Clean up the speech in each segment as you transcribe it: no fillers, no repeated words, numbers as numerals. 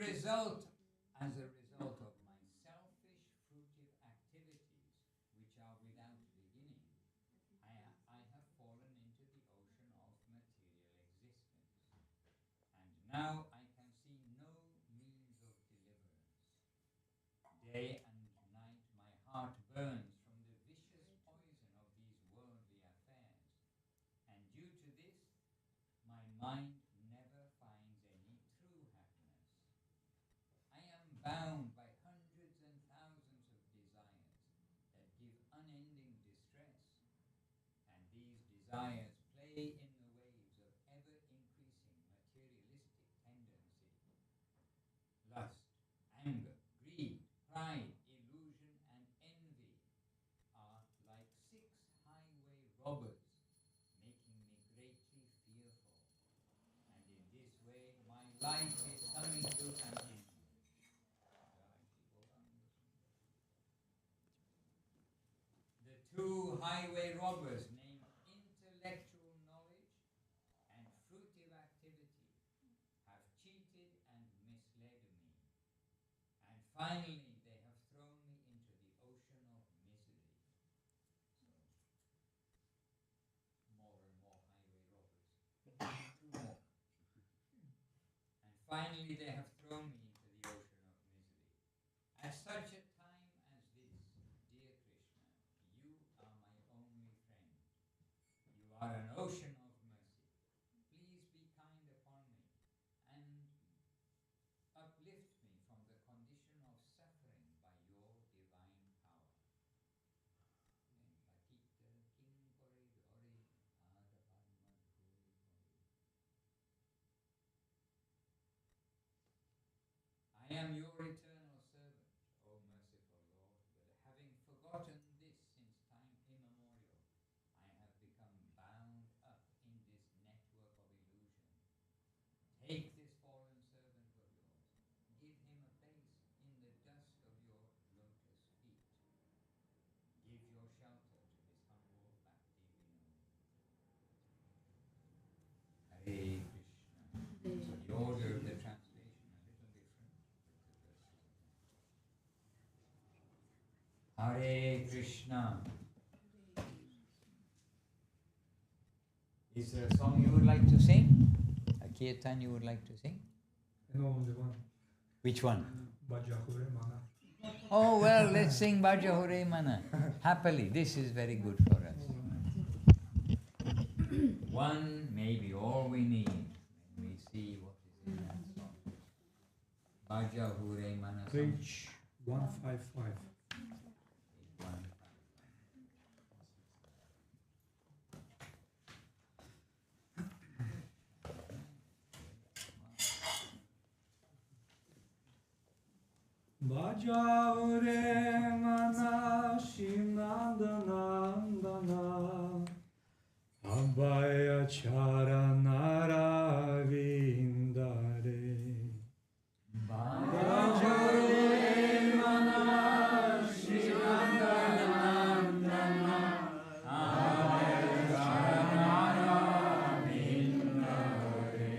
result of my selfish, fruitive activities, which are without beginning, I have fallen into the ocean of material existence, and now I can see no means of deliverance. Day and night my heart burns from the vicious poison of these worldly affairs, and due to this my mind never finds any true happiness. I am bound by hundreds and thousands of desires that give unending distress, and these desires play in the waves of ever-increasing materialistic tendency. Lust, anger, greed, pride, illusion, and envy are like 6 highway robbers, making me greatly fearful. And in this way, my life is coming to an end. The 2 highway robbers named intellectual knowledge and fruitive activity have cheated and misled me. And finally, they have thrown me into the ocean of misery. So, more and more highway robbers. 2 more. And finally, they have thrown me into the ocean of misery. At such a time as this, dear Krishna, you are my only friend. You are an ocean of mercy. Please be kind upon me and uplift me from the condition of suffering by your divine power. I am your eternal servant, O merciful Lord, but having forgotten this since time immemorial, I have become bound up in this network of illusion. Take this fallen servant of yours, give him a place in the dust of your lotus feet. Give your shelter to this humble bhakti vinod. Hare Krishna. So the order of the translation a little different. Hare Krishna. Is there a song you would like to sing? A kirtan you would like to sing? No, only one. Which one? Bhajahure Mana. Oh, well, let's sing Bhajahure Mana. Happily, this is very good for us. One may be all we need when we see what is in that song. Bhajahure Mana. Page 155. Bhajahure Mana Shinandanandana Abhaya Charanara Vindare Bhajahure Mana Shinandanandana Abhaya Charanara Vindare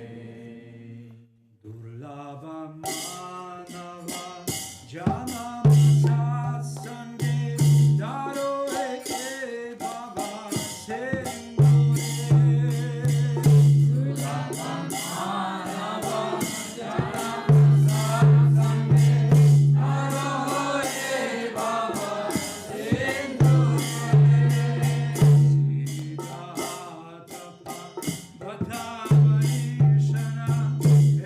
Durlabha Manava Janam Satsange Daro Eke Baba Sendure Durlabha Manava Janam Satsange Daro Eke Baba Sendure Siddhartha Bhagavanishana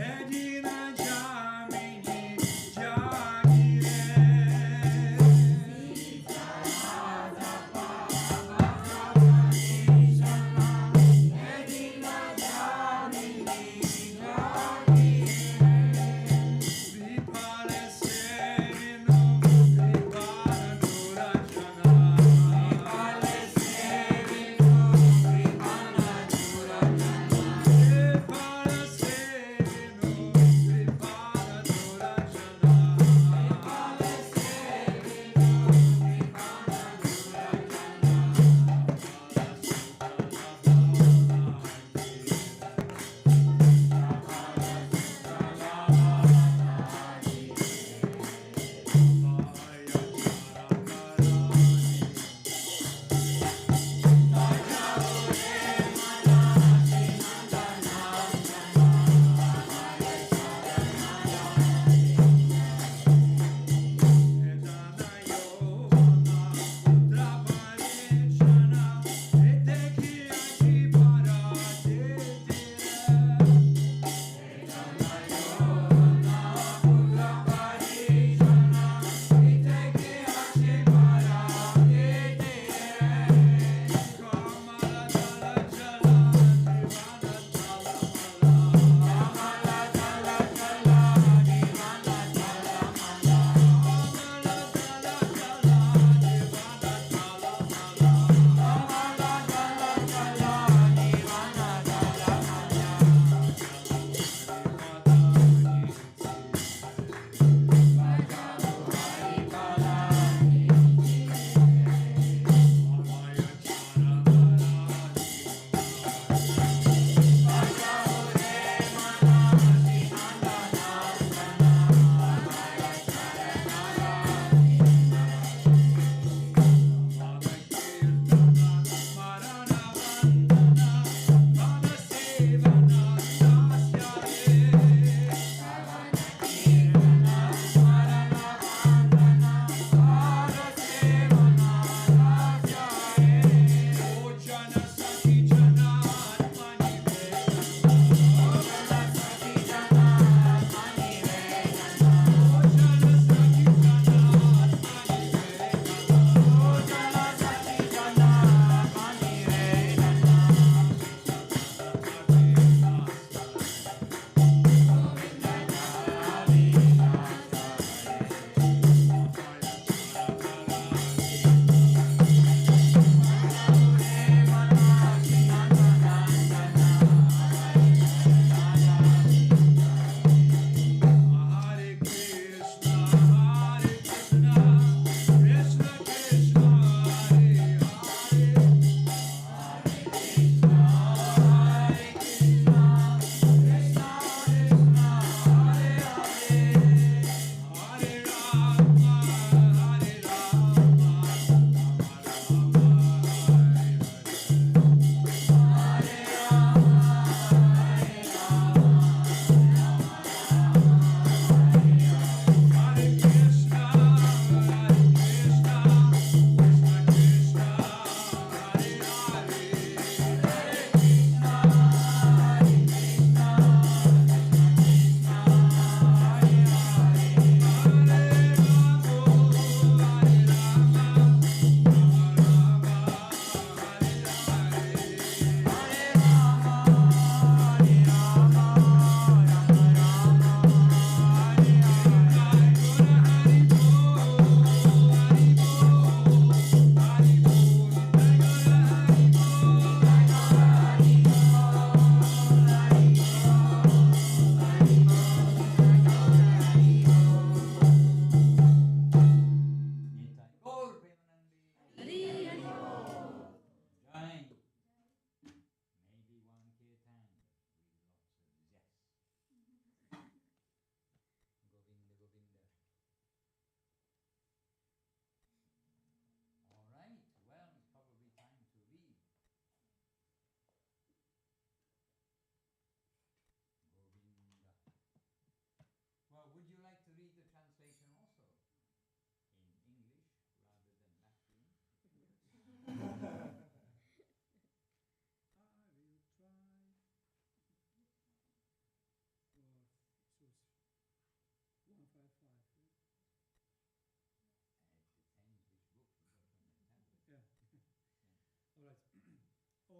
Edina Jamini Jagire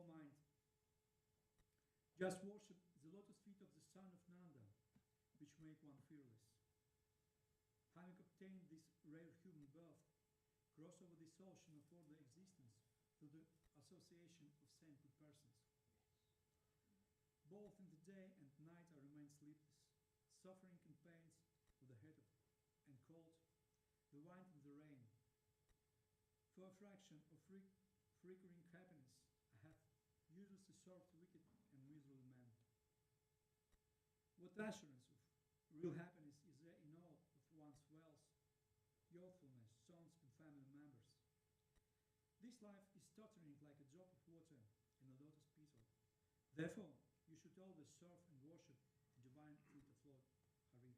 mind. Just worship the lotus feet of the son of Nanda, which make one fearless. Having obtained this rare human birth, cross over this ocean of order existence to the association of saintly persons. Both in the day and night I remain sleepless, suffering and pains with the head and cold, the wind and the rain. For a fraction of flickering happiness, I have uselessly served wicked and miserable men. What assurance of real happiness is there in all of one's wealth, youthfulness, sons and family members? This life is tottering like a drop of water in a lotus petal. Therefore, you should always serve and worship the divine feet of Lord Hari.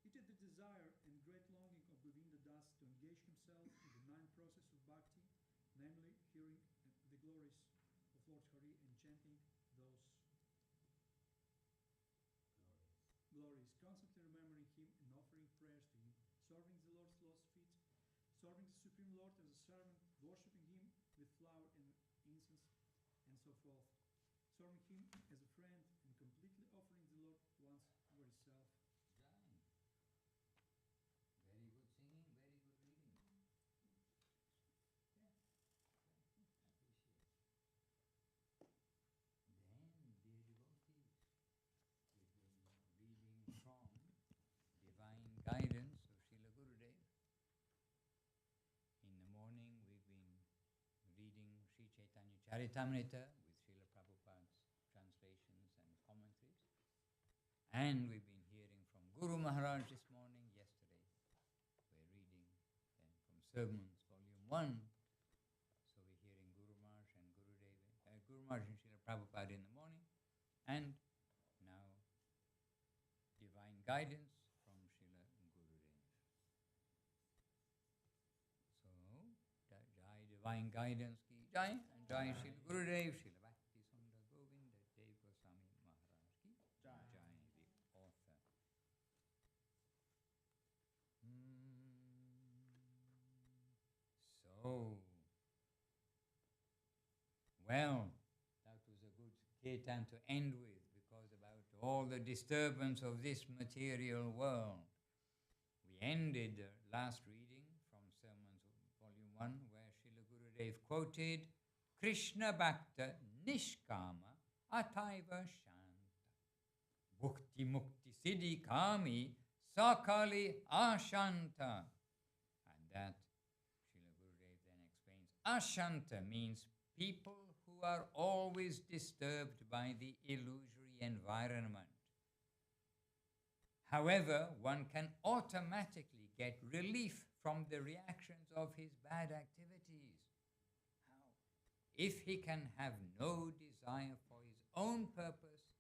It is the desire and great longing of Govinda Das to engage himself in the nine process of bhakti, namely hearing the glories of Lord Hari and chanting those glories, constantly remembering him and offering prayers to him, serving the Lord's lost feet, serving the Supreme Lord as a servant, worshipping him with flower and incense, and so forth, serving him as a friend and completely offering the Lord one's very self. Jai. Very good singing, very good reading. Yeah, appreciate. Then, dear devotees, we've been reading from Divine Guidance of Srila Gurudev. In the morning, we've been reading Sri Chaitanya Charitamrita with Srila Prabhupada's translations and commentaries. And we've been hearing from Guru Maharaj this morning, yesterday. We're reading then from Sermons, Volume 1. So we're hearing Guru Maharaj and Guru Maharaj and Srila Prabhupada in the morning. And now, Divine Guidance from Srila Gurudev. So, Jai Divine Guidance ki Jai, and Jai Srila Gurudev, Srila Bhakti Sundar Govinda Dev Goswami Maharaj ki Jai, the author. So, well, that was a good kirtan to end with, because about all the disturbance of this material world. We ended the last reading from Sermons Volume 1, where Srila Gurudev quoted, Krishna Bhakta Nishkama Ataiva Shanta Bhukti Mukti Siddhi Kami Sakali Ashanta. And that Srila Gurudev then explains, Ashanta means people who are always disturbed by the illusory environment. However, one can automatically get relief from the reactions of his bad activities. How? If he can have no desire for his own purpose,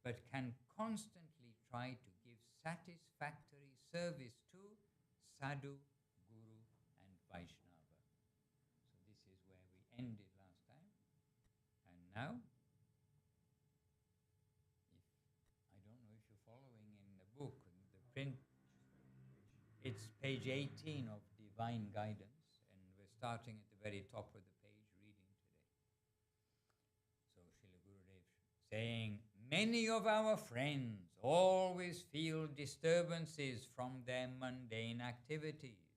but can constantly try to give satisfactory service to Sadhu, Guru and Vaishnava. So this is where we ended last time. And now, I don't know if you're following in the book, the print, it's page 18 of Divine Guidance, and we're starting at the very top of the page reading today. So Srila Gurudev saying, many of our friends always feel disturbances from their mundane activities,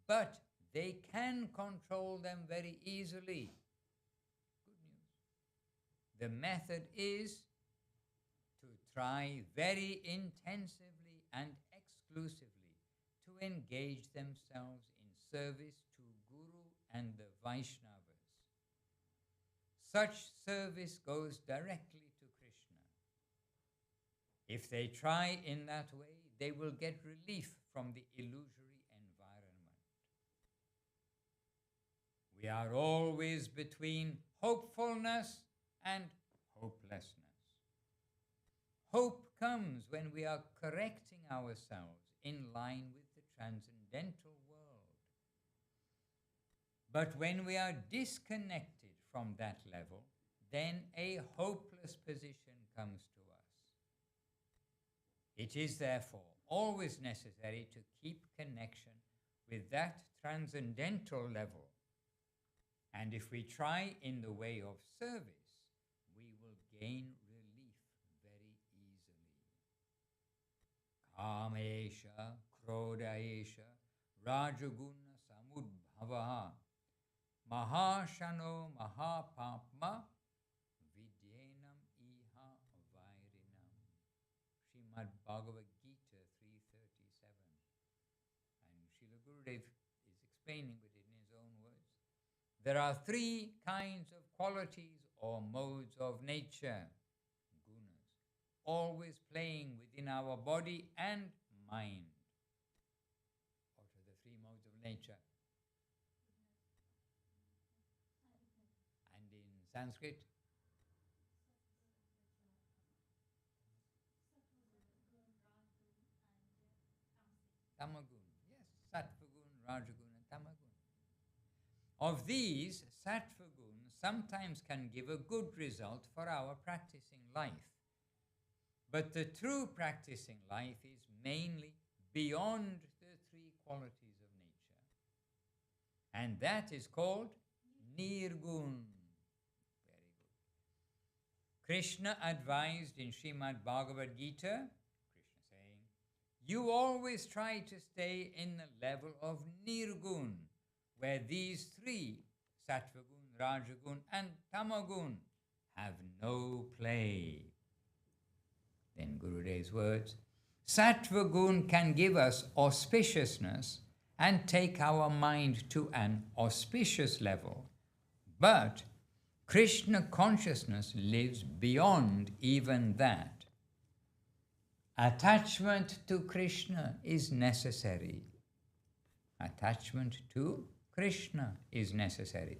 but they can control them very easily. Good news. The method is to try very intensively and exclusively to engage themselves in service to Guru and the Vaishnavas. Such service goes directly to Krishna. If they try in that way, they will get relief from the illusory environment. We are always between hopefulness and hopelessness. Hope comes when we are correcting ourselves in line with the transcendental world. But when we are disconnected from that level, then a hopeless position comes to us. It is therefore always necessary to keep connection with that transcendental level. And if we try in the way of service, we will gain relief very easily. Kamesha, Krodaesha, Rajaguna Samudbhavaha, Mahashano Mahapapma, Vidyenam Iha Vairinam. Srimad Bhagavad Gita 3:37. And Srila Gurudev is explaining it in his own words. There are three kinds of qualities or modes of nature, gunas, always playing within our body and mind. What are the three modes of nature? And in Sanskrit? Tamagun. Yes, Sattvagun, Rajagun and Tamagun. Of these, Sattvagun sometimes can give a good result for our practicing life. But the true practicing life is mainly beyond the three qualities of nature. And that is called Nirgun. Very good. Krishna advised in Srimad Bhagavad Gita, Krishna saying, you always try to stay in the level of Nirgun, where these three, Sattvagun, Rajagun and Tamagun, have no play. Then Gurudev's words, Sattvagun can give us auspiciousness and take our mind to an auspicious level. But Krishna consciousness lives beyond even that. Attachment to Krishna is necessary. Attachment to Krishna is necessary.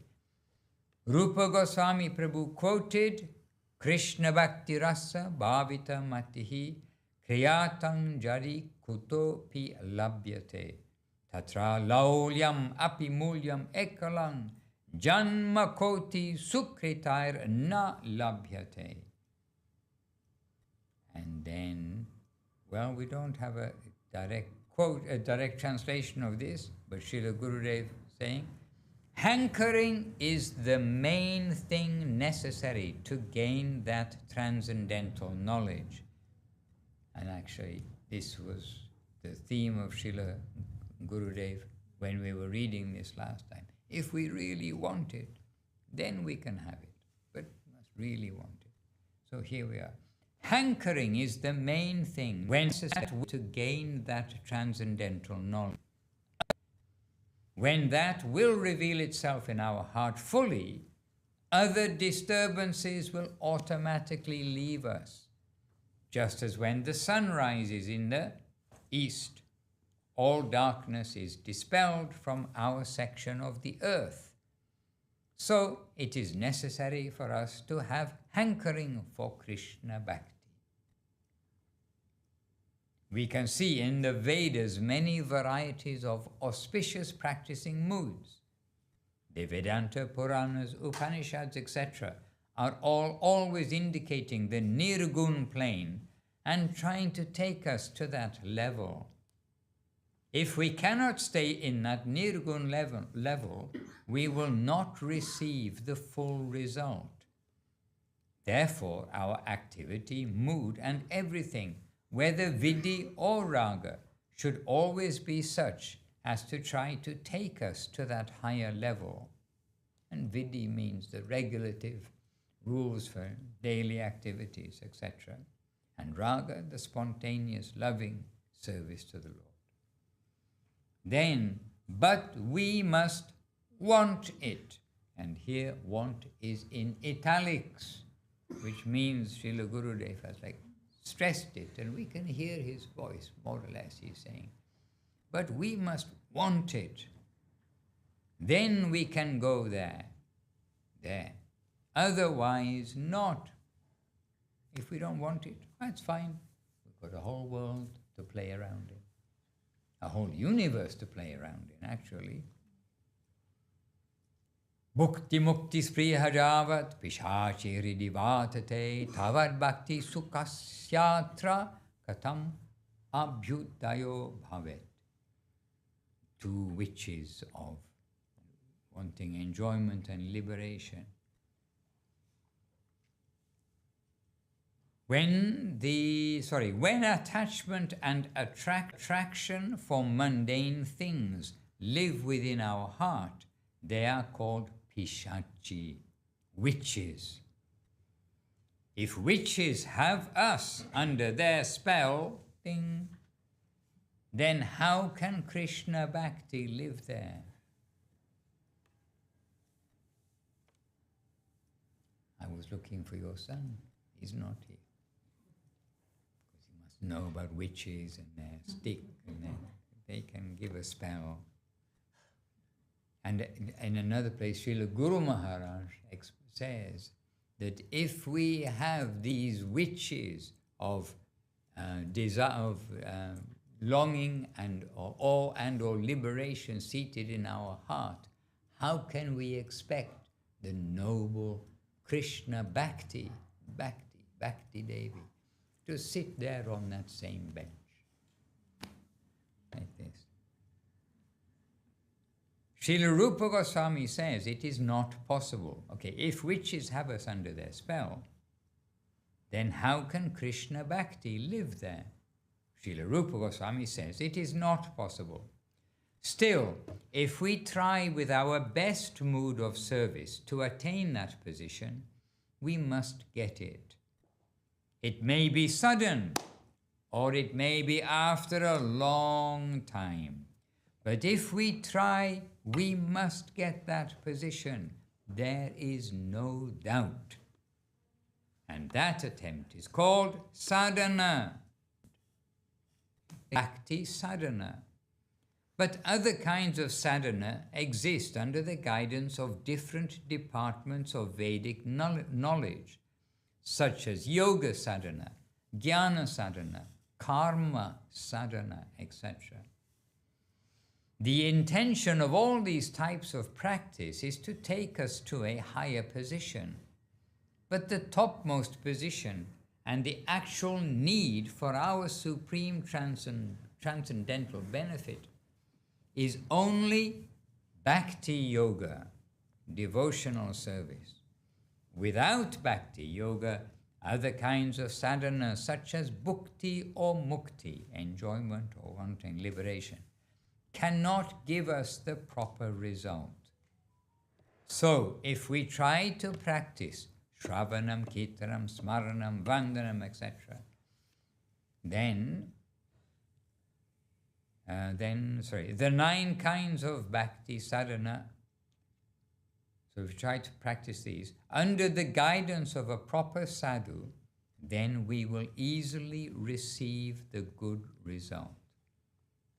Rupa Goswami Prabhu quoted, Krishna Bhakti Rasa Bhavita Matihi Kriyatang Jari Kuto Pi Labhyate Tatra Laulyam Api Mulyam Ekalang Janma Koti Sukritair Na Labhyate. And then, well, we don't have a direct quote, a direct translation of this, but Srila Gurudev saying, hankering is the main thing necessary to gain that transcendental knowledge. And actually, this was the theme of Srila Gurudev when we were reading this last time. If we really want it, then we can have it, but we must really want it. So here we are. Hankering is the main thing when necessary to gain that transcendental knowledge. When that will reveal itself in our heart fully, other disturbances will automatically leave us. Just as when the sun rises in the east, all darkness is dispelled from our section of the earth. So it is necessary for us to have hankering for Krishna Bhakti. We can see in the Vedas many varieties of auspicious practicing moods. The Vedanta, Puranas, Upanishads, etc. are all always indicating the Nirgun plane and trying to take us to that level. If we cannot stay in that Nirgun level, we will not receive the full result. Therefore, our activity, mood and everything, whether Vidhi or Raga, should always be such as to try to take us to that higher level. And Vidhi means the regulative rules for daily activities, etc. And Raga, the spontaneous, loving service to the Lord. Then, but we must want it. And here, want is in italics, which means Srila Gurudev has stressed it, and we can hear his voice, more or less, he's saying. But we must want it. Then we can go there. Otherwise, not. If we don't want it, that's fine. We've got a whole world to play around in. A whole universe to play around in, actually. Bhukti mukti sprihajavat pishachi ridivatate tavad bhakti sukasyatra katam abhyudayo bhavet. Two witches of wanting enjoyment and liberation. When attachment and attraction for mundane things live within our heart, they are called pishachi, witches. If witches have us under their spell, then how can Krishna Bhakti live there? I was looking for your son. He's not here. Because he must know about witches and their stick, and they can give a spell. And in another place, Srila Guru Maharaj says that if we have these witches of longing and or liberation seated in our heart, how can we expect the noble Krishna Bhakti Devi to sit there on that same bench like this? Srila Rupa Goswami says it is not possible. Okay, if witches have us under their spell, then how can Krishna Bhakti live there? Srila Rupa Goswami says it is not possible. Still, if we try with our best mood of service to attain that position, we must get it. It may be sudden, or it may be after a long time. But if we try, we must get that position. There is no doubt. And that attempt is called sadhana, bhakti sadhana. But other kinds of sadhana exist under the guidance of different departments of Vedic knowledge, such as yoga sadhana, jnana sadhana, karma sadhana, etc. The intention of all these types of practice is to take us to a higher position. But the topmost position and the actual need for our supreme transcendental benefit is only bhakti yoga, devotional service. Without bhakti yoga, other kinds of sadhana such as bhukti or mukti, enjoyment or wanting liberation, cannot give us the proper result. So, if we try to practice Shravanam, Kirtanam, Smaranam, Vandanam, etc., then the 9 kinds of bhakti sadhana, so if we try to practice these under the guidance of a proper sadhu, then we will easily receive the good result.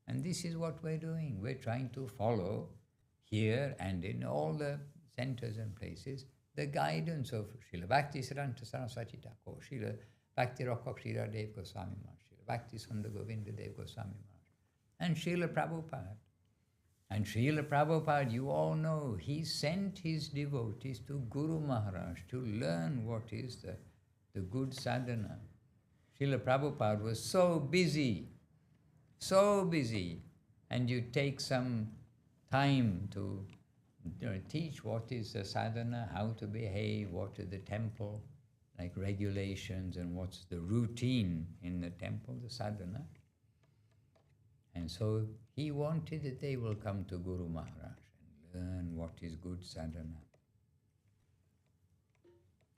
And this is what we're doing. We're trying to follow here and in all the centers and places the guidance of Srila Bhakti Siddhanta Saraswati Thakur, Srila Bhakti Rakha Srila Dev Goswami Maharaj, Srila Bhakti Sundar Govinda Dev Goswami Maharaj, and Srila Prabhupada. And Srila Prabhupada, you all know, he sent his devotees to Guru Maharaj to learn what is the good sadhana. Srila Prabhupada was so busy, and you take some time to teach what is the sadhana, how to behave, what is the temple, like regulations, and what's the routine in the temple, the sadhana. And so he wanted that they will come to Guru Maharaj and learn what is good sadhana.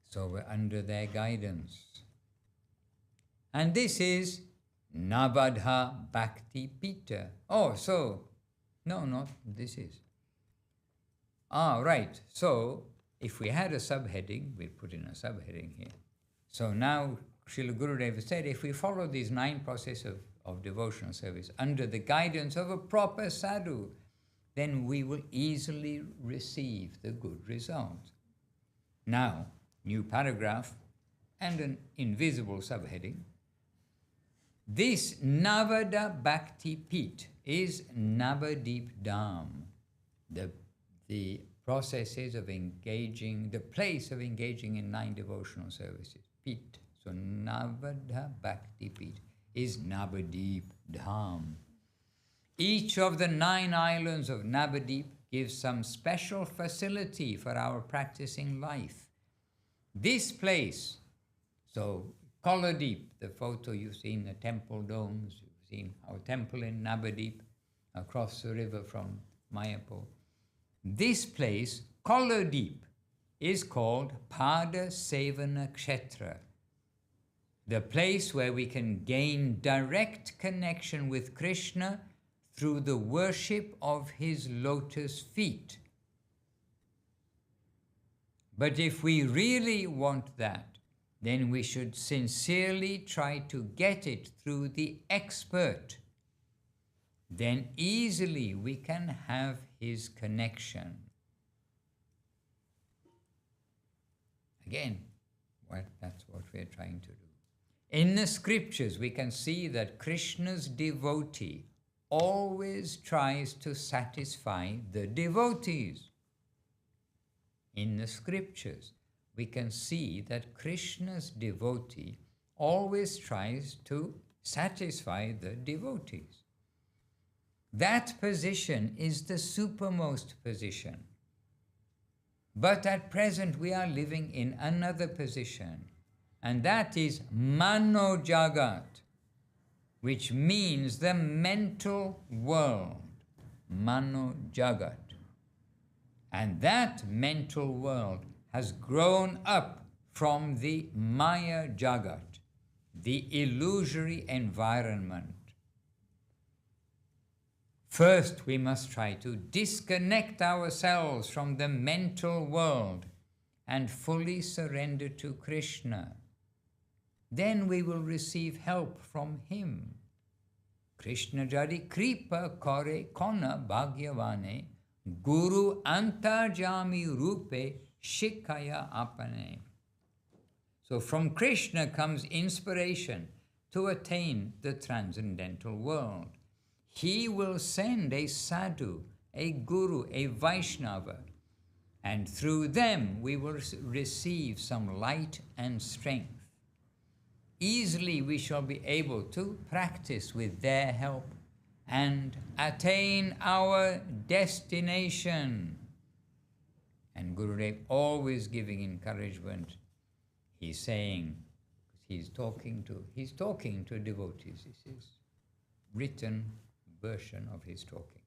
So we're under their guidance. And this is Navadha Bhakti Pita. This is. Right. So if we had a subheading, we'd put in a subheading here. So now Srila Gurudev said, if we follow these 9 processes of devotional service under the guidance of a proper sadhu, then we will easily receive the good result. Now, new paragraph and an invisible subheading. This Navada Bhakti Pit is Navadip Dham, the processes of engaging, the place of engaging in 9 devotional services. Pit. So Navada Bhakti Pit is Navadip Dham. Each of the 9 islands of Navadip gives some special facility for our practicing life. This place, so Koladeep, the photo you've seen, the temple domes, you've seen our temple in Navadip, across the river from Mayapur. This place, Koladeep, is called Pada Sevana Kshetra, the place where we can gain direct connection with Krishna through the worship of his lotus feet. But if we really want that, then we should sincerely try to get it through the expert. Then easily we can have his connection. Again, that's what we're trying to do. In the scriptures, we can see that Krishna's devotee always tries to satisfy the devotees. In the scriptures, we can see that Krishna's devotee always tries to satisfy the devotees. That position is the supermost position. But at present we are living in another position, and that is Mano Jagat, which means the mental world. Mano Jagat. And that mental world has grown up from the Maya Jagat, the illusory environment. First, we must try to disconnect ourselves from the mental world and fully surrender to Krishna. Then we will receive help from him. Krishna jadi kripa kore kona bhagyavane guru antarjami rupe shikaya apane. So from Krishna comes inspiration to attain the transcendental world. He will send a sadhu, a guru, a Vaishnava, and through them we will receive some light and strength. Easily we shall be able to practice with their help and attain our destination. And Gurudev always giving encouragement. He's saying, he's talking to devotees. This is written version of his talking.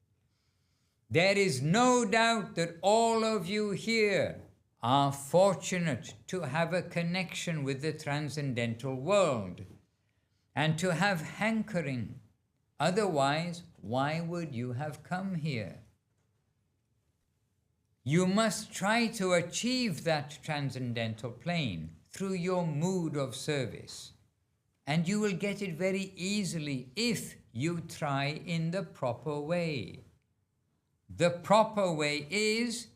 There is no doubt that all of you here are fortunate to have a connection with the transcendental world and to have hankering. Otherwise, why would you have come here? You must try to achieve that transcendental plane through your mood of service. And you will get it very easily if you try in the proper way. The proper way is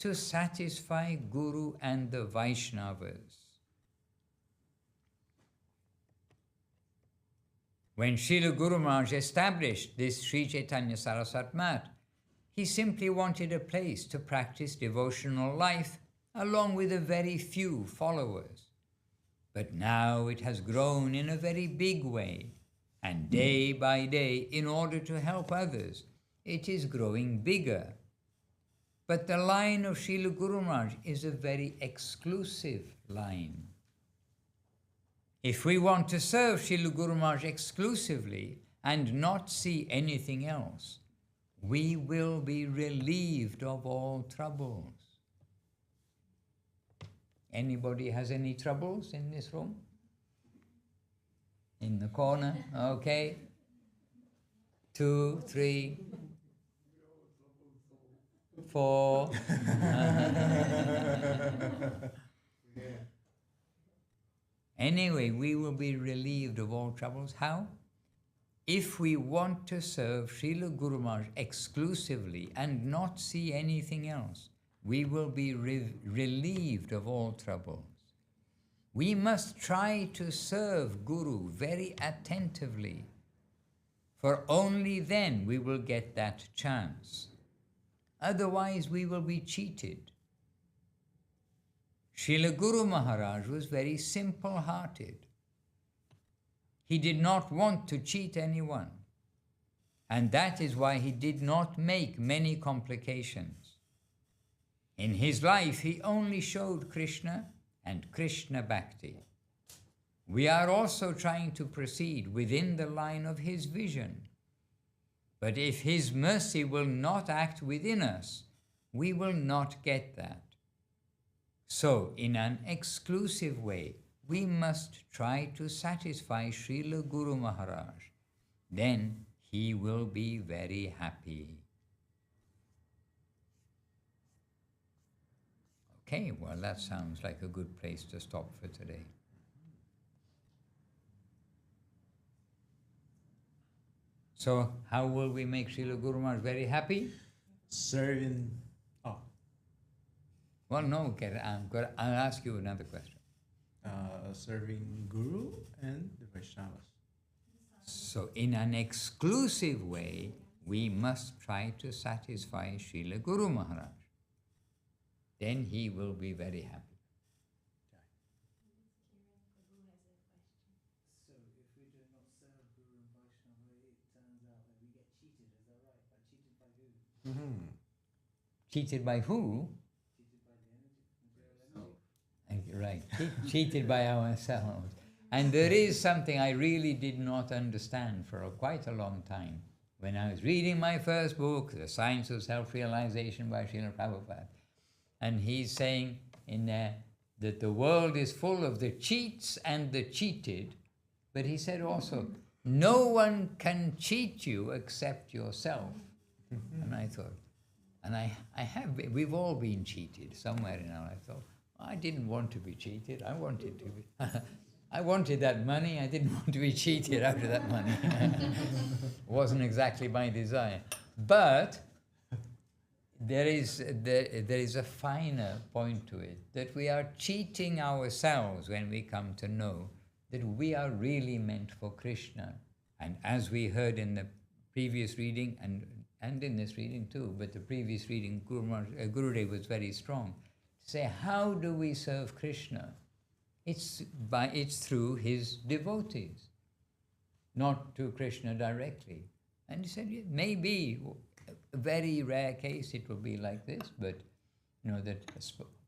to satisfy Guru and the Vaishnavas. When Srila Guru Maharaj established this Sri Chaitanya Saraswat Math, he simply wanted a place to practice devotional life along with a very few followers. But now it has grown in a very big way, and day by day, in order to help others, it is growing bigger. But the line of Srila Guru Maharaj is a very exclusive line. If we want to serve Srila Guru Maharaj exclusively and not see anything else, we will be relieved of all troubles. Anybody has any troubles in this room? In the corner? Okay. 2, 3, 4. Anyway, we will be relieved of all troubles. How? If we want to serve Srila Guru Maharaj exclusively and not see anything else, we will be relieved of all troubles. We must try to serve Guru very attentively, for only then we will get that chance. Otherwise, we will be cheated. Srila Guru Maharaj was very simple-hearted. He did not want to cheat anyone. And that is why he did not make many complications. In his life, he only showed Krishna and Krishna Bhakti. We are also trying to proceed within the line of his vision. But if his mercy will not act within us, we will not get that. So, in an exclusive way, we must try to satisfy Srila Guru Maharaj. Then he will be very happy. Okay, well, that sounds like a good place to stop for today. So, how will we make Srila Guru Maharaj very happy? Serving. Oh. Well, no, I'll ask you another question. Serving Guru and the Vaishnavas. So, in an exclusive way, we must try to satisfy Srila Guru Maharaj. Then he will be very happy. So if we do not serve Guru and Vaishnava, it turns out that we get cheated, is that right? But cheated by who? Mm-hmm. Cheated by who? Cheated by the energy, material energy. Right, cheated by ourselves. And there is something I really did not understand for quite a long time. When I was reading my first book, The Science of Self-Realization by Srila Prabhupada, and he's saying in there that the world is full of the cheats and the cheated, but he said also, no one can cheat you except yourself. And I thought, and we've all been cheated somewhere in our life. I thought, I didn't want to be cheated, I wanted to be. I wanted that money, I didn't want to be cheated out of that money. Wasn't exactly my desire. But there is a finer point to it, that we are cheating ourselves when we come to know that we are really meant for Krishna. And as we heard in the previous reading, and in this reading too, but the previous reading, Gurudev was very strong, to say, how do we serve Krishna? It's through his devotees, not to Krishna directly. And he said, yeah, maybe a very rare case it will be like this, but that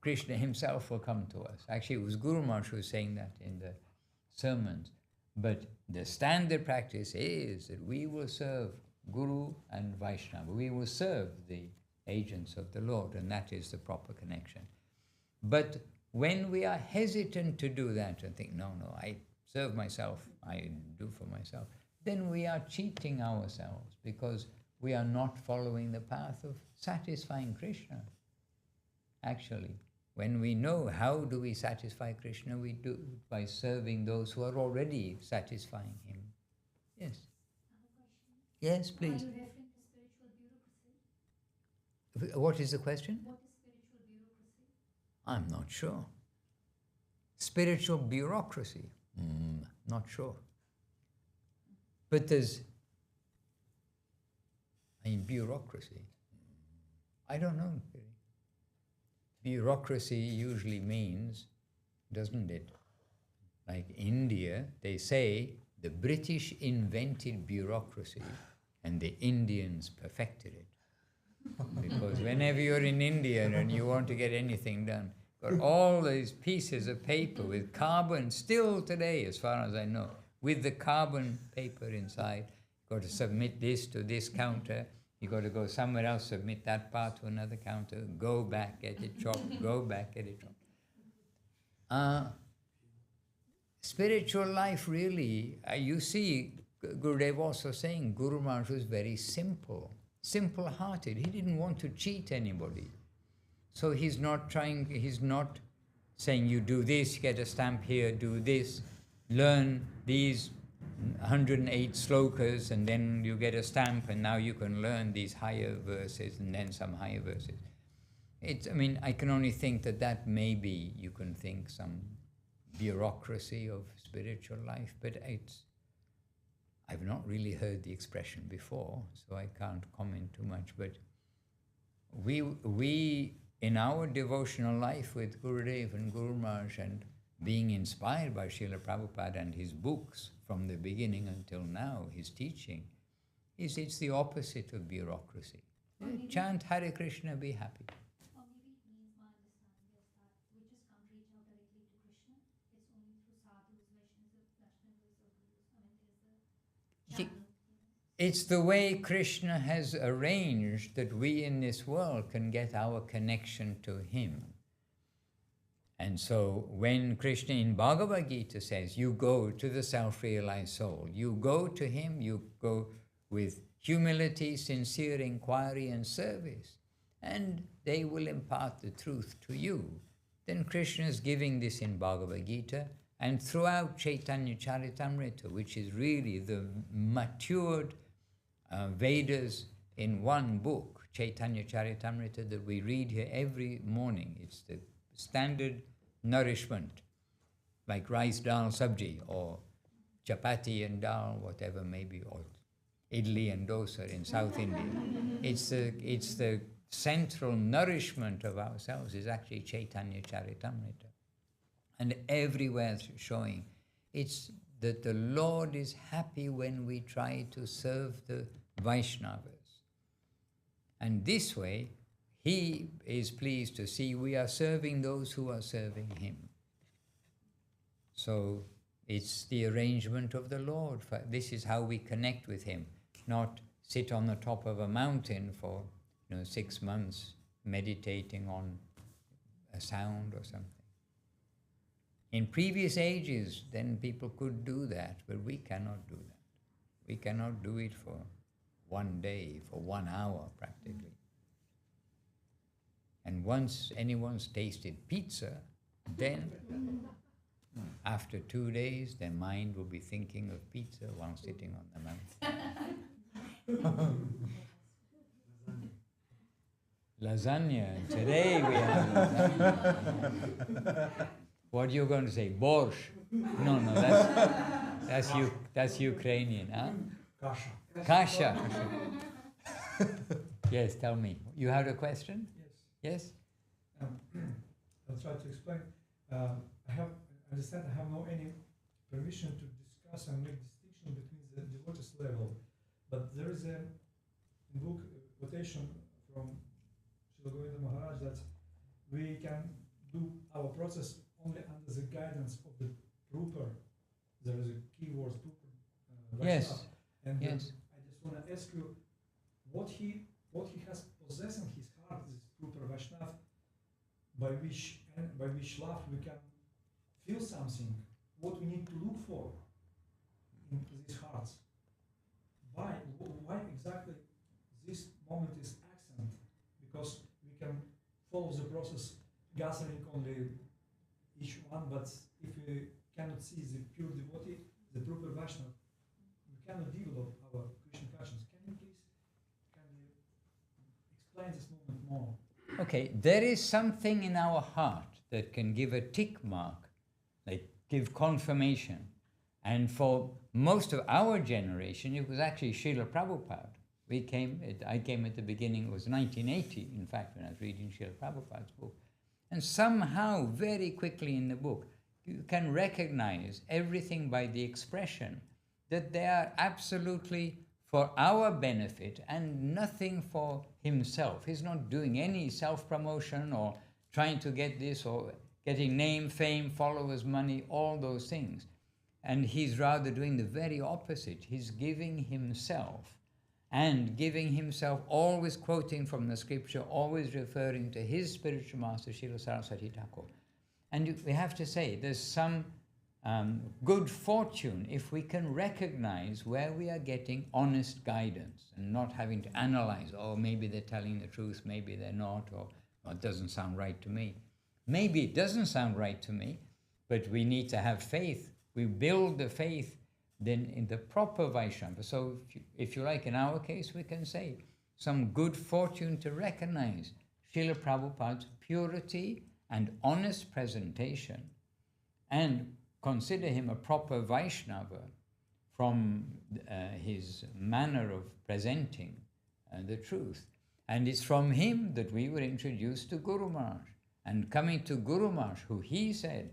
Krishna himself will come to us. Actually, it was Guru Maharaj who was saying that in the sermons. But the standard practice is that we will serve Guru and Vaishnava. We will serve the agents of the Lord, and that is the proper connection. But when we are hesitant to do that and think, no, I serve myself, I do for myself, then we are cheating ourselves because we are not following the path of satisfying Krishna. Actually, when we know how do we satisfy Krishna, we do it by serving those who are already satisfying him. Yes. Yes, please. Are you referring to spiritual bureaucracy? What is the question? What is spiritual bureaucracy? I'm not sure. Spiritual bureaucracy? Not sure. But there's, bureaucracy. I don't know. Bureaucracy usually means, doesn't it? Like India, they say the British invented bureaucracy and the Indians perfected it. Because whenever you're in India and you want to get anything done, got all these pieces of paper with carbon, still today, as far as I know, with the carbon paper inside, got to submit this to this counter, you got to go somewhere else, submit that part to another counter, go back, get it chopped, go back, get it chopped. Spiritual life really, you see, Gurudev also saying, Guru Maharaj was very simple-hearted. He didn't want to cheat anybody. So he's not saying you do this, get a stamp here, do this, learn these 108 slokas, and then you get a stamp, and now you can learn these higher verses, and then some higher verses. I can only think that maybe you can think some bureaucracy of spiritual life, but I've not really heard the expression before, so I can't comment too much. But we in our devotional life with Gurudev and Guru Maharaj, and being inspired by Srila Prabhupada and his books from the beginning until now, his teaching, is it's the opposite of bureaucracy. Chant Hare Krishna, be happy. Or maybe it means, my understanding is that we just can't reach out directly to Krishna. It's only through sadhus, Vaishnavas, or gurus. I mean, there's a Ye- channel. It's the way Krishna has arranged that we in this world can get our connection to Him. And so when Krishna in Bhagavad Gita says, you go to the self-realized soul, you go to him, you go with humility, sincere inquiry and service, and they will impart the truth to you. Then Krishna is giving this in Bhagavad Gita, and throughout Chaitanya Charitamrita, which is really the matured Vedas in one book, Chaitanya Charitamrita, that we read here every morning. It's the standard nourishment, like rice, dal, sabji, or chapati and dal, whatever maybe, or idli and dosa in South India. It's the central nourishment of ourselves is actually Chaitanya Charitamrita. And everywhere it's showing it's that the Lord is happy when we try to serve the Vaishnavas. And this way, He is pleased to see we are serving those who are serving Him. So it's the arrangement of the Lord. This is how we connect with Him, not sit on the top of a mountain for 6 months meditating on a sound or something. In previous ages, then people could do that, but we cannot do that. We cannot do it for one day, for 1 hour practically. And once anyone's tasted pizza, then after 2 days, their mind will be thinking of pizza while sitting on the mountain. Lasagna. Today we have lasagna. What are you going to say? Borscht? No, that's Ukrainian, huh? Kasha. Kasha. Yes, tell me. You had a question? Yes. Yes? I'll try to explain. I understand I have no any permission to discuss and make distinction between the devotees level, but there is a book quotation from Srila Govinda Maharaj that we can do our process only under the guidance of the trooper. There is a key word, trooper. Yes. And Yes. I just want to ask you what he has possessed in his heart, this trooper Vaishnav, by which love we can feel something, what we need to look for in these hearts. Why exactly this moment is accent? Because we can follow the process gathering only each one, but if we cannot see the pure devotee, the proper Vaishnava, we cannot develop our Krishna consciousness. Can you please explain this moment more? Okay, there is something in our heart that can give a tick mark, like give confirmation. And for most of our generation, it was actually Srila Prabhupada. I came at the beginning, it was 1980, in fact, when I was reading Srila Prabhupada's book. And somehow, very quickly in the book, you can recognize everything by the expression that they are absolutely for our benefit and nothing for himself. He's not doing any self-promotion or trying to get this or getting name, fame, followers, money, all those things. And he's rather doing the very opposite. He's giving himself, and giving himself, always quoting from the scripture, always referring to his spiritual master, Srila Saraswati Thakur. And we have to say, there's some good fortune if we can recognize where we are getting honest guidance and not having to analyze, oh, maybe they're telling the truth, maybe they're not, or it doesn't sound right to me. Maybe it doesn't sound right to me, but we need to have faith. We build the faith then in the proper Vaishnava. So if you like, in our case, we can say some good fortune to recognize Srila Prabhupada's purity and honest presentation, and consider him a proper Vaishnava from his manner of presenting the truth. And it's from him that we were introduced to Guru Maharaj. And coming to Guru Maharaj, who he said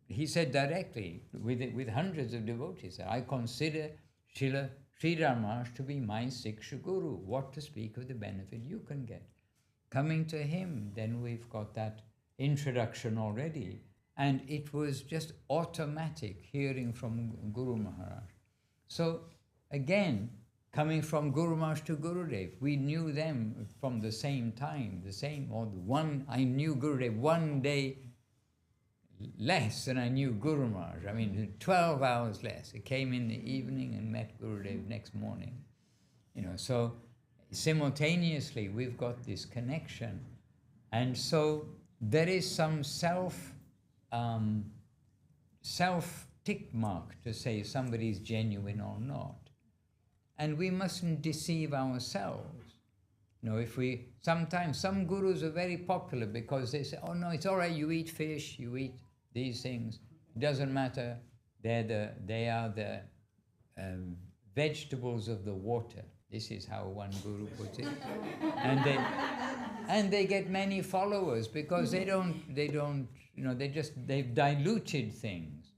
directly with hundreds of devotees, I consider Srila Sri Maharaj to be my Siksha Guru. What to speak of the benefit you can get. Coming to him, then we've got that introduction already. And it was just automatic hearing from Guru Maharaj. So again, coming from Guru Maharaj to Gurudev, we knew them from the same time, I knew Gurudev one day less than I knew Guru Maharaj. I mean, 12 hours less. I came in the evening and met Gurudev next morning. So simultaneously we've got this connection. And so there is some self-tick mark to say somebody's genuine or not. And we mustn't deceive ourselves. Sometimes some gurus are very popular because they say, oh no, it's all right, you eat fish, you eat these things, it doesn't matter, they are the vegetables of the water. This is how one guru puts it. And they get many followers because they've diluted things.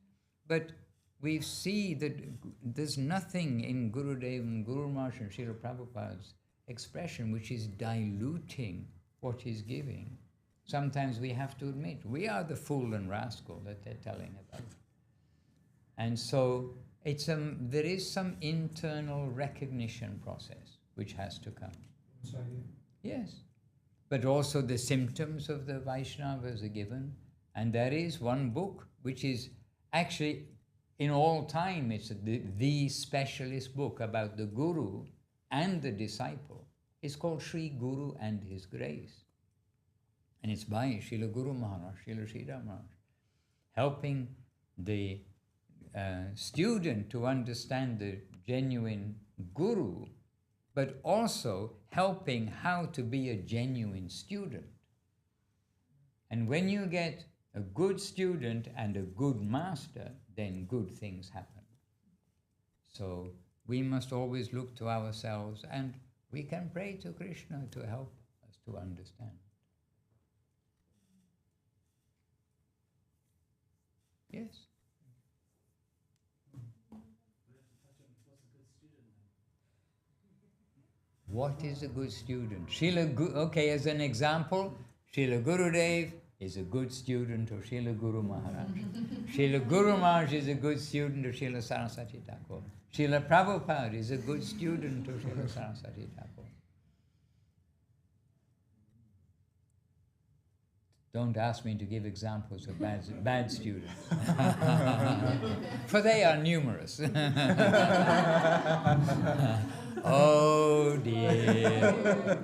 But we see that there's nothing in Gurudev and Guru Maharaj and Srila Prabhupada's expression which is diluting what he's giving. Sometimes we have to admit, we are the fool and rascal that they're telling about. And so there is some internal recognition process which has to come. Yes. But also the symptoms of the Vaishnavas are given. And there is one book which is actually, in all time, it's the specialist book about the Guru and the disciple. It's called Sri Guru and His Grace. And it's by Srila Guru Maharaj, Srila Sri Maharaj, helping the student to understand the genuine Guru, but also helping how to be a genuine student. And when you get a good student and a good master, then good things happen. So we must always look to ourselves, and we can pray to Krishna to help us to understand. Yes? What is a good student? Okay, as an example, Srila Gurudev is a good student of Srila Guru Maharaj. Srila Guru Maharaj is a good student of Srila Saraswati Thakur. Srila Prabhupada is a good student of Srila Saraswati Thakur. Don't ask me to give examples of bad students. For they are numerous. Oh dear.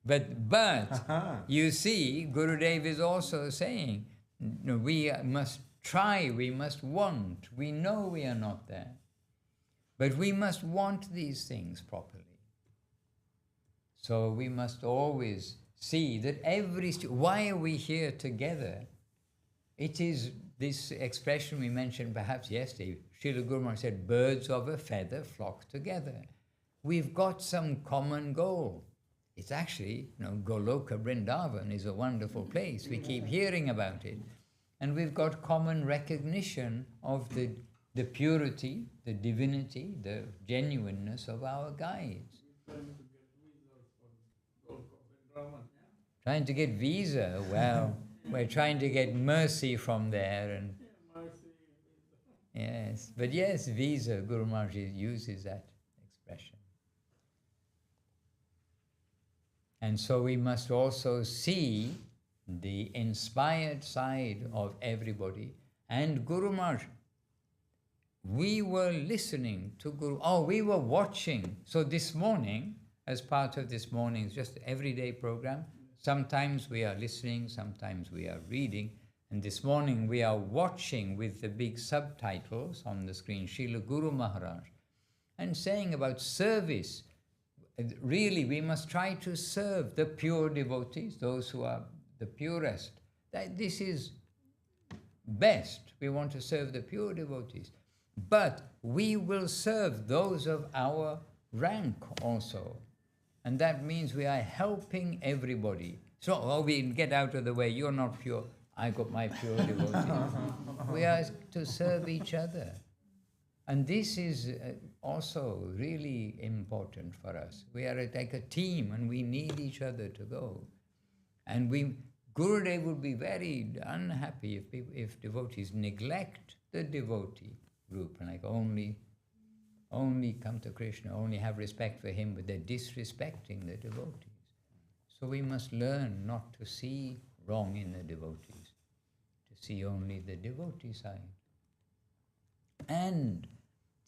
But you see, Gurudev is also saying, we must try, we must want. We know we are not there. But we must want these things properly. So we must always see that why are we here together? It is this expression we mentioned perhaps yesterday. Srila Guru Maharaj said, birds of a feather flock together. We've got some common goal. It's actually, Goloka Vrindavan is a wonderful place. We keep hearing about it. And we've got common recognition of the purity, the divinity, the genuineness of our guides. Trying to get visa, well, we're trying to get mercy from there. And yes, but yes, visa, Guru Maharaj uses that expression. And so we must also see the inspired side of everybody. And Guru Maharaj, we were listening to we were watching. So this morning, as part of this morning's just everyday program, sometimes we are listening, sometimes we are reading. And this morning we are watching with the big subtitles on the screen, Srila Guru Maharaj, and saying about service. Really, we must try to serve the pure devotees, those who are the purest. This is best. We want to serve the pure devotees. But we will serve those of our rank also. And that means we are helping everybody. So, we get out of the way, you're not pure, I got my pure devotees. We are to serve each other. And this is also really important for us. We are like a team and we need each other to go. And Gurudev would be very unhappy if devotees neglect the devotee group and like only come to Krishna, only have respect for him, but they're disrespecting the devotees. So we must learn not to see wrong in the devotees, to see only the devotee side. And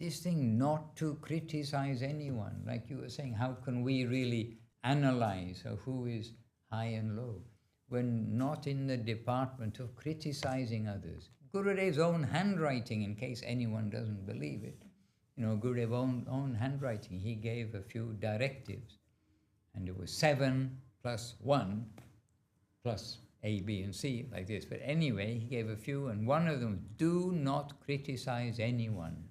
this thing not to criticize anyone, like you were saying, how can we really analyze who is high and low? When not in the department of criticizing others. Gurudev's own handwriting, in case anyone doesn't believe it, Gurudev's own handwriting, he gave a few directives, and it was 7 + 1 plus A, B, and C, like this. But anyway, he gave a few, and one of them, do not criticize anyone.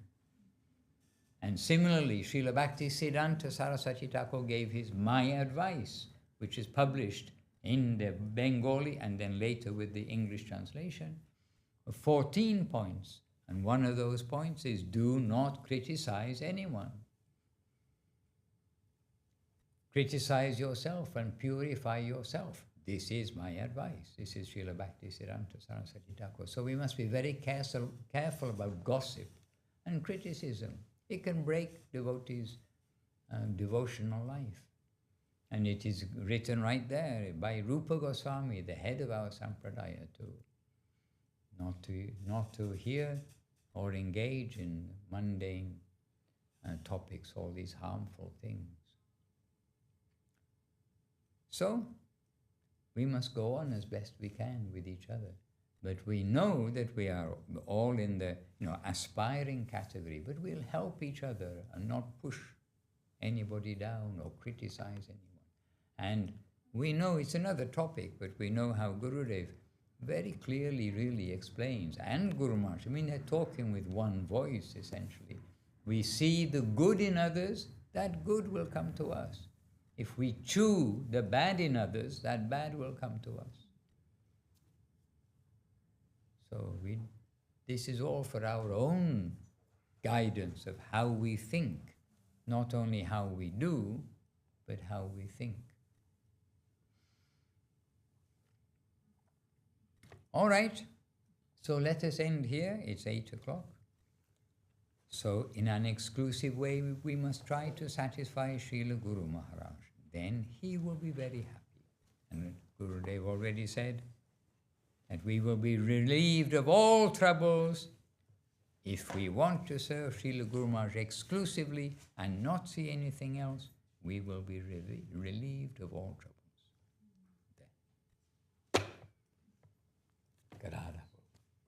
And similarly, Srila Bhaktisiddhanta Saraswati Thakur gave his My Advice, which is published in the Bengali and then later with the English translation, 14 points. And one of those points is do not criticize anyone. Criticize yourself and purify yourself. This is my advice. This is Srila Bhaktisiddhanta Saraswati Thakur. So we must be very careful about gossip and criticism. It can break devotees' devotional life. And it is written right there by Rupa Goswami, the head of our Sampradaya, not to hear or engage in mundane topics, all these harmful things. So, we must go on as best we can with each other. But we know that we are all in the aspiring category, but we'll help each other and not push anybody down or criticize anyone. And we know it's another topic, but we know how Gurudev very clearly really explains, and Guru Maharaj, they're talking with one voice essentially. We see the good in others, that good will come to us. If we chew the bad in others, that bad will come to us. So this is all for our own guidance of how we think, not only how we do, but how we think. All right, so let us end here. It's 8 o'clock. So in an exclusive way, we must try to satisfy Srila Guru Maharaj. Then he will be very happy. And Gurudev already said that we will be relieved of all troubles if we want to serve Srila Guru Maharaj exclusively and not see anything else. We will be relieved of all troubles. Gadada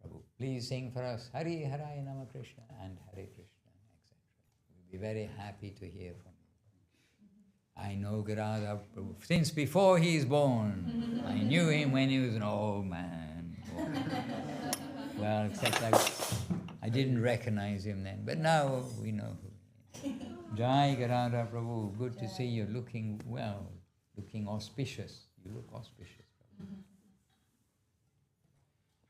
Prabhu, please sing for us Hari Haraya Nama Krishna and Hare Krishna, etc. We'll be very happy to hear from you. I know Gadada Prabhu since before he is born. I knew him when he was an old man. Well, except I didn't recognize him then, but now we know who he is. Jai Gadada Prabhu, good to see you looking well, looking auspicious. You look auspicious.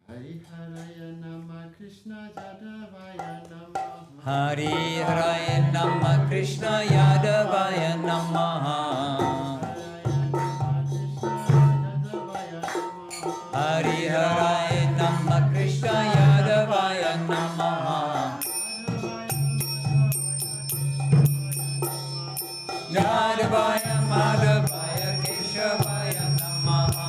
Hari Haraya Nama Krishna Yadavaya Namaha. Hari Haraya Nama Krishna Yadavaya Namaha. Hari Haraya Nama Krishna Yadavaya Namaha. Yadavaya Madhavaya Keshavaya Namaha.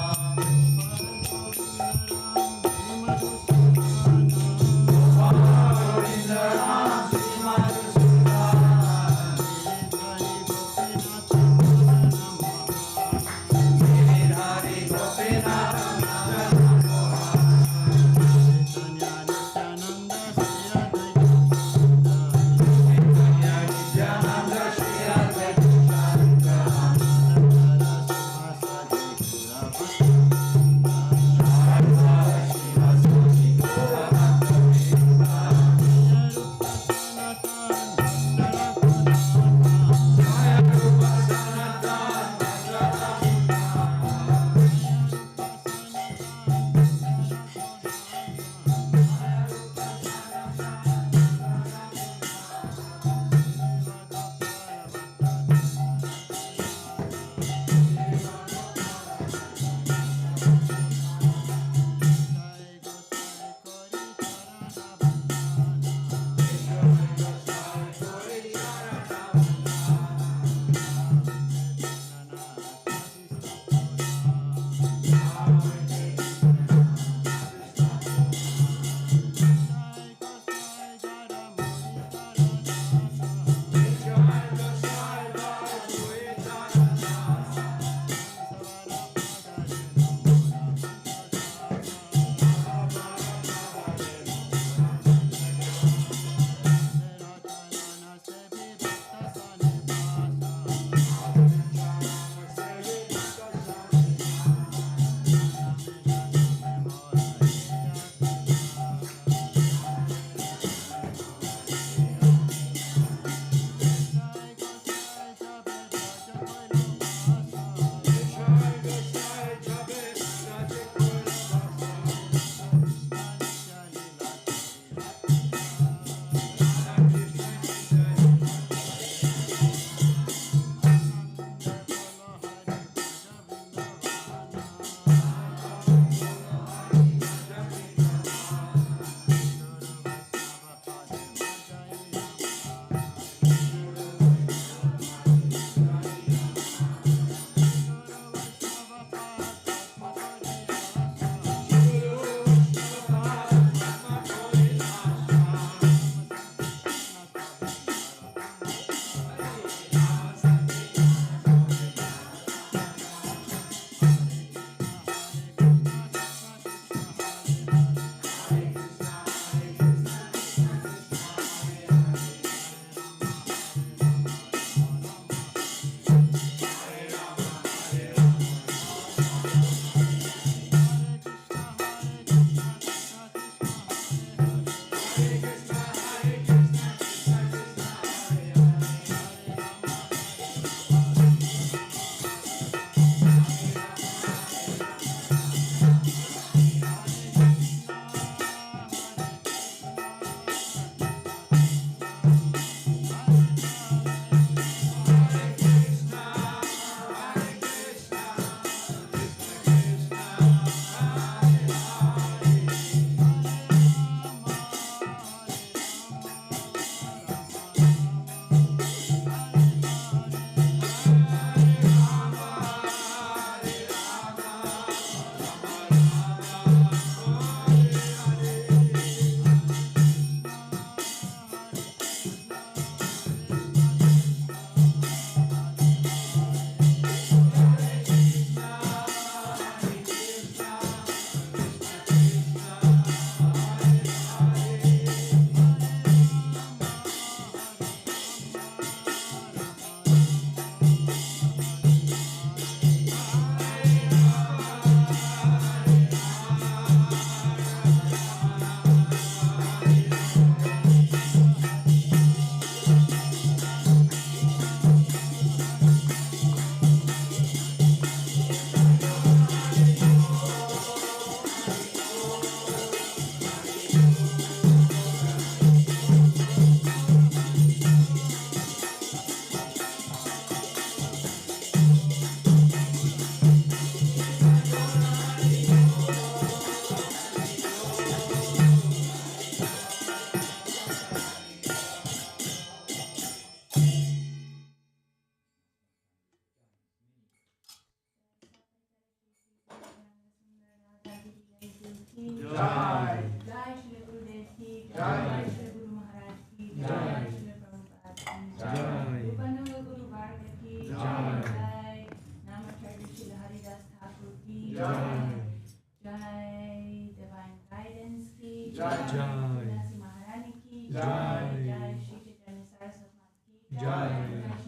Jai. Jai Shri Chaitanya Saraswati Ki Jai. Jai